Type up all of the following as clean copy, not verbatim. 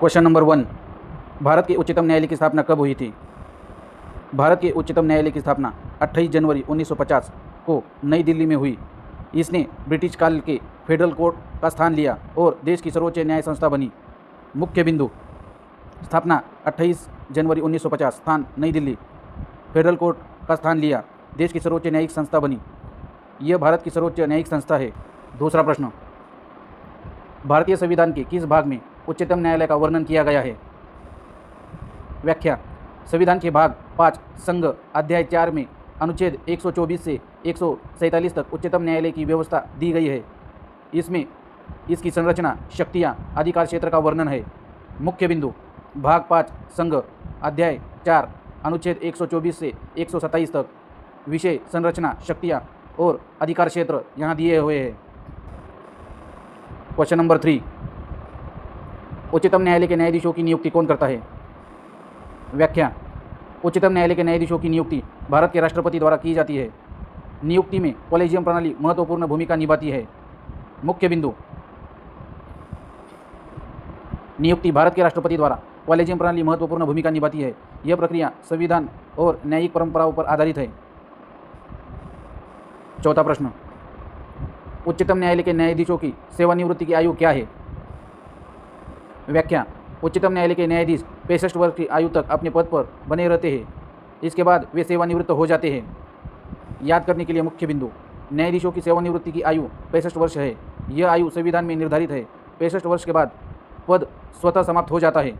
Question number 1, Bharat के उच्चतम न्यायालय की स्थापना कब हुई थी? भारत के उच्चतम न्यायालय की स्थापना 28 जनवरी 1950 को नई दिल्ली में हुई। इसने ब्रिटिश काल के फेडरल कोर्ट का स्थान लिया और देश की सर्वोच्च न्याय संस्था बनी। मुख्य बिंदु: स्थापना 28 जनवरी 1950, स्थान नई दिल्ली, फेडरल कोर्ट का स्थान लिया, देश की सर्वोच्च न्यायिक संस्था बनी। यह भारत की सर्वोच्च न्यायिक संस्था है। दूसरा प्रश्न, भारतीय संविधान के किस भाग में उच्चतम न्यायालय का वर्णन किया गया है? व्याख्या: संविधान के भाग 5 संघ अध्याय 4 में अनुच्छेद 124 से 147 तक उच्चतम न्यायालय की व्यवस्था दी गई है। इसमें इसकी संरचना, शक्तियाँ, अधिकार क्षेत्र का वर्णन है। मुख्य बिंदु: भाग 5 संघ अध्याय 4 अनुच्छेद 124 से 127 तक विषय, संरचना, शक्तियाँ और अधिकार क्षेत्र यहाँ दिए हुए हैं। क्वेश्चन नंबर 3, उच्चतम न्यायालय के न्यायाधीशों की नियुक्ति कौन करता है? व्याख्या: उच्चतम न्यायालय के न्यायाधीशों की नियुक्ति भारत के राष्ट्रपति द्वारा की जाती है। नियुक्ति में कॉलेजियम प्रणाली महत्वपूर्ण भूमिका निभाती है। मुख्य बिंदु: नियुक्ति भारत के राष्ट्रपति द्वारा कॉलेजियम प्रणाली महत्वपूर्ण भूमिका निभाती है। यह प्रक्रिया संविधान और न्यायिक परंपराओं पर आधारित है। चौथा प्रश्न, उच्चतम न्यायालय के न्यायाधीशों की सेवानिवृत्ति की आयु क्या है? व्याख्या: उच्चतम न्यायालय के न्यायाधीश 65 वर्ष की आयु तक अपने पद पर बने रहते हैं। इसके बाद वे सेवानिवृत्त हो जाते हैं। याद करने के लिए मुख्य बिंदु: न्यायाधीशों की सेवानिवृत्ति की आयु 65 वर्ष है। यह आयु संविधान में निर्धारित है। 65 वर्ष के बाद पद स्वतः समाप्त हो जाता है।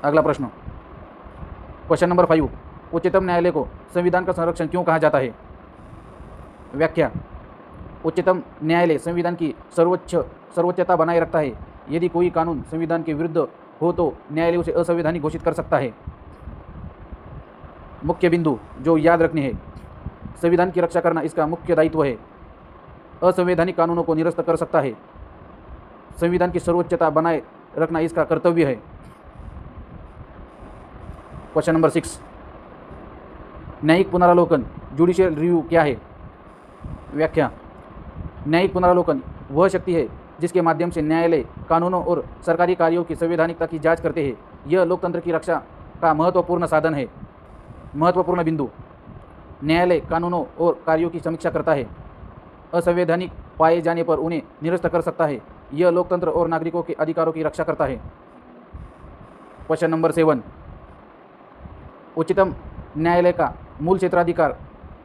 अगला प्रश्न, क्वेश्चन नंबर 5, उच्चतम न्यायालय को संविधान का संरक्षण क्यों कहा जाता है? व्याख्या: उच्चतम न्यायालय संविधान की सर्वोच्चता बनाए रखता है। यदि कोई कानून संविधान के विरुद्ध हो तो न्यायालय उसे असंवैधानिक घोषित कर सकता है। मुख्य बिंदु जो याद रखने हैं: संविधान की रक्षा करना इसका मुख्य दायित्व है। असंवैधानिक कानूनों को निरस्त कर सकता है। संविधान की सर्वोच्चता बनाए रखना इसका कर्तव्य है। क्वेश्चन नंबर 6, न्यायिक पुनरावलोकन जुडिशियल रिव्यू क्या है? व्याख्या: न्यायिक पुनरावलोकन वह शक्ति है जिसके माध्यम से न्यायालय कानूनों और सरकारी कार्यों की संवैधानिकता की जांच करते हैं। यह लोकतंत्र की रक्षा का महत्वपूर्ण साधन है। महत्वपूर्ण बिंदु: न्यायालय कानूनों और कार्यों की समीक्षा करता है। असंवैधानिक पाए जाने पर उन्हें निरस्त कर सकता है। यह लोकतंत्र और नागरिकों के अधिकारों की रक्षा करता है। क्वेश्चन नंबर 7, उच्चतम न्यायालय का मूल क्षेत्राधिकार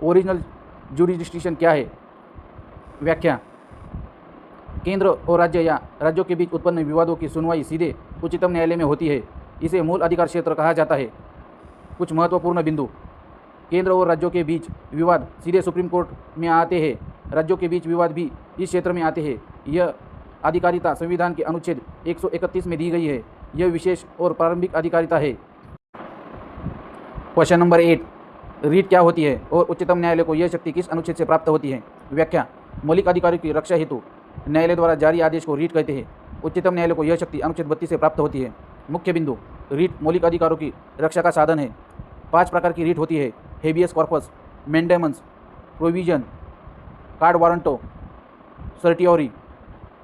ओरिजिनल जुरिडिक्शन क्या है? व्याख्या: केंद्र और राज्य या राज्यों के बीच उत्पन्न विवादों की सुनवाई सीधे उच्चतम न्यायालय में होती है। इसे मूल अधिकार क्षेत्र कहा जाता है। कुछ महत्वपूर्ण बिंदु: केंद्र और राज्यों के बीच विवाद सीधे सुप्रीम कोर्ट में आते हैं। राज्यों के बीच विवाद भी इस क्षेत्र में आते हैं। यह अधिकारिता संविधान के अनुच्छेद 131 में दी गई है। यह विशेष और प्रारंभिक अधिकारिता है। क्वेश्चन नंबर 8, रीट क्या होती है और उच्चतम न्यायालय को यह शक्ति किस अनुच्छेद से प्राप्त होती है? व्याख्या: मौलिक अधिकारों की रक्षा हेतु न्यायालय द्वारा जारी आदेश को रीट कहते हैं। उच्चतम न्यायालय को यह शक्ति अनुच्छेद 32 से प्राप्त होती है। मुख्य बिंदु: रीट मौलिक अधिकारों की रक्षा का साधन है। 5 प्रकार की रीट होती है: हेबियस कॉर्पस, मेंडेमस, प्रोविजन, कार्ड वारंटो, सर्टियोरी।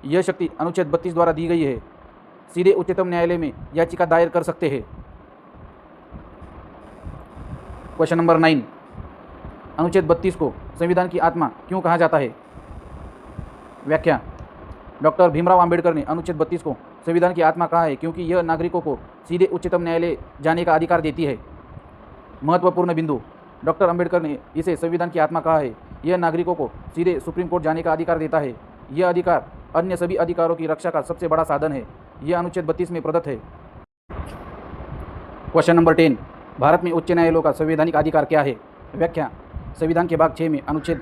यह शक्ति अनुच्छेद 32 द्वारा दी गई है। सीधे उच्चतम न्यायालय में याचिका दायर कर सकते हैं। क्वेश्चन नंबर 9, अनुच्छेद 32 को संविधान की आत्मा क्यों कहा जाता है? व्याख्या: डॉक्टर भीमराव अंबेडकर ने अनुच्छेद 32 को संविधान की आत्मा कहा है क्योंकि यह नागरिकों को सीधे उच्चतम न्यायालय जाने का अधिकार देती है। महत्वपूर्ण बिंदु: डॉक्टर अंबेडकर ने इसे संविधान की आत्मा कहा है। यह नागरिकों को सीधे सुप्रीम कोर्ट जाने का अधिकार देता है। यह अधिकार अन्य सभी अधिकारों की रक्षा का सबसे बड़ा साधन है। यह अनुच्छेद 32 में प्रदत्त है। क्वेश्चन नंबर 10, भारत में उच्च न्यायालयों का संवैधानिक अधिकार क्या है? व्याख्या: संविधान के भाग 6 में अनुच्छेद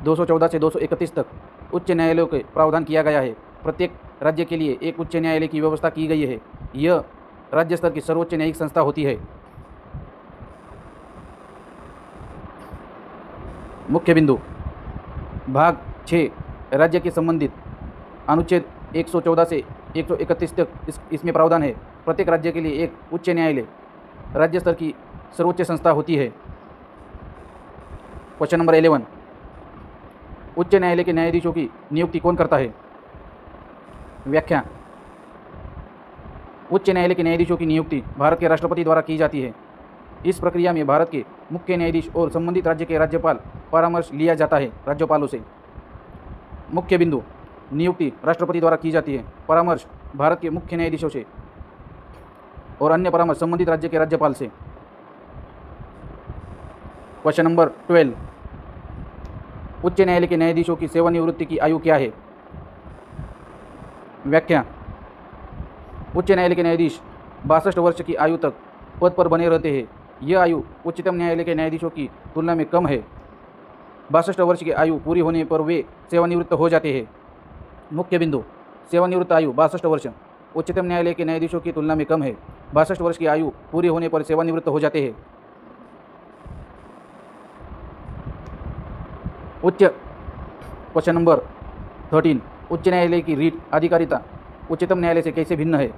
214 से 231 तक उच्च न्यायालयों के प्रावधान किया गया है। प्रत्येक राज्य के लिए एक उच्च न्यायालय की व्यवस्था की गई है। यह राज्य स्तर की सर्वोच्च न्यायिक संस्था होती है। मुख्य बिंदु: भाग 6 राज्य के संबंधित अनुच्छेद 114 से 131 तक इसमें प्रावधान है। प्रत्येक राज्य के लिए एक उच्च न्यायालय राज्य स्तर की सर्वोच्च संस्था होती है। क्वेश्चन नंबर 11, उच्च न्यायालय के न्यायाधीशों की नियुक्ति कौन करता है? व्याख्या: उच्च न्यायालय के न्यायाधीशों की नियुक्ति भारत के राष्ट्रपति द्वारा की जाती है। इस प्रक्रिया में भारत के मुख्य न्यायाधीश और संबंधित राज्य के राज्यपाल परामर्श लिया जाता है राज्यपालों से। मुख्य बिंदु, नियुक्ति राष्ट्रपति द्वारा की जाती है, परामर्श भारत के मुख्य न्यायाधीशों से और अन्य परामर्श संबंधित राज्य के राज्यपाल से। क्वेश्चन नंबर 12, उच्च न्यायालय के न्यायाधीशों की सेवानिवृत्ति की आयु क्या है? व्याख्या, उच्च न्यायालय के न्यायाधीश 62 वर्ष की आयु तक पद पर बने रहते हैं। यह आयु उच्चतम न्यायालय के न्यायाधीशों की तुलना में कम है। 62 वर्ष की आयु पूरी होने पर वे सेवानिवृत्त हो जाते हैं। मुख्य बिंदु, सेवानिवृत्त आयु 62 वर्ष उच्चतम न्यायालय के न्यायाधीशों की तुलना में कम है। 62 वर्ष की आयु पूरी होने पर सेवानिवृत्त हो जाते हैं। क्वेश्चन नंबर 13, उच्च न्यायालय की रीट अधिकारिता उच्चतम न्यायालय से कैसे भिन्न है?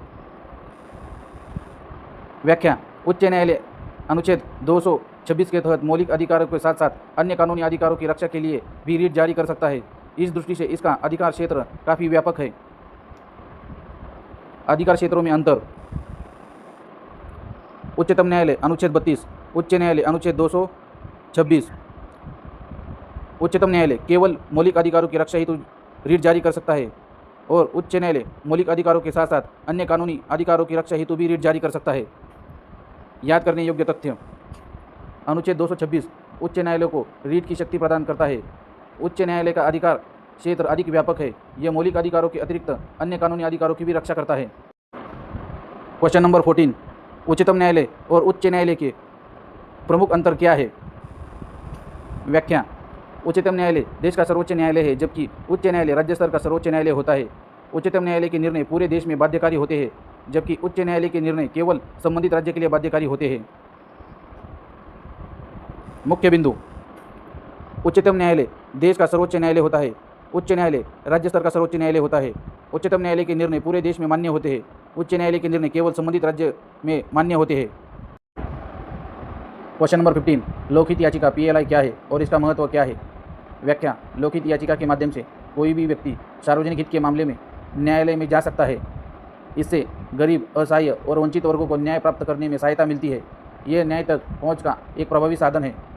व्याख्या, उच्च न्यायालय अनुच्छेद 226 के तहत मौलिक अधिकारों के साथ साथ अन्य कानूनी अधिकारों की रक्षा के लिए भी रीट जारी कर सकता है। इस दृष्टि से इसका अधिकार क्षेत्र काफ़ी व्यापक है। अधिकार क्षेत्रों में अंतर, उच्चतम न्यायालय अनुच्छेद 32, उच्च न्यायालय अनुच्छेद 226। उच्चतम न्यायालय केवल मौलिक अधिकारों की रक्षा हेतु रीट जारी कर सकता है और उच्च न्यायालय मौलिक अधिकारों के साथ साथ अन्य कानूनी अधिकारों की रक्षा हेतु भी रीट जारी कर सकता है। याद करने योग्य तथ्य, अनुच्छेद 226 उच्च न्यायालय को रीट की शक्ति प्रदान करता है। उच्च न्यायालय का अधिकार क्षेत्र अधिक व्यापक है। यह मौलिक अधिकारों के अतिरिक्त अन्य कानूनी अधिकारों की भी रक्षा करता है। क्वेश्चन नंबर 14, उच्चतम न्यायालय और उच्च न्यायालय के प्रमुख अंतर क्या है? व्याख्या, उच्चतम न्यायालय देश का सर्वोच्च न्यायालय है, जबकि उच्च न्यायालय राज्य स्तर का सर्वोच्च न्यायालय होता है। उच्चतम न्यायालय के निर्णय पूरे देश में बाध्यकारी होते हैं, जबकि उच्च न्यायालय के निर्णय केवल संबंधित राज्य के लिए बाध्यकारी होते हैं। मुख्य बिंदु, उच्चतम न्यायालय देश का सर्वोच्च न्यायालय होता है। उच्च न्यायालय राज्य स्तर का सर्वोच्च न्यायालय होता है। उच्चतम न्यायालय के निर्णय पूरे देश में मान्य होते हैं। उच्च न्यायालय के निर्णय केवल संबंधित राज्य में मान्य होते हैं। क्वेश्चन नंबर 15, लोकहित याचिका PLI क्या है और इसका महत्व क्या है? व्याख्या, लोकहित याचिका के माध्यम से कोई भी व्यक्ति सार्वजनिक हित के मामले में न्यायालय में जा सकता है। इससे गरीब, असहाय और वंचित वर्गों को न्याय प्राप्त करने में सहायता मिलती है। यह न्याय तक पहुंच का एक प्रभावी साधन है।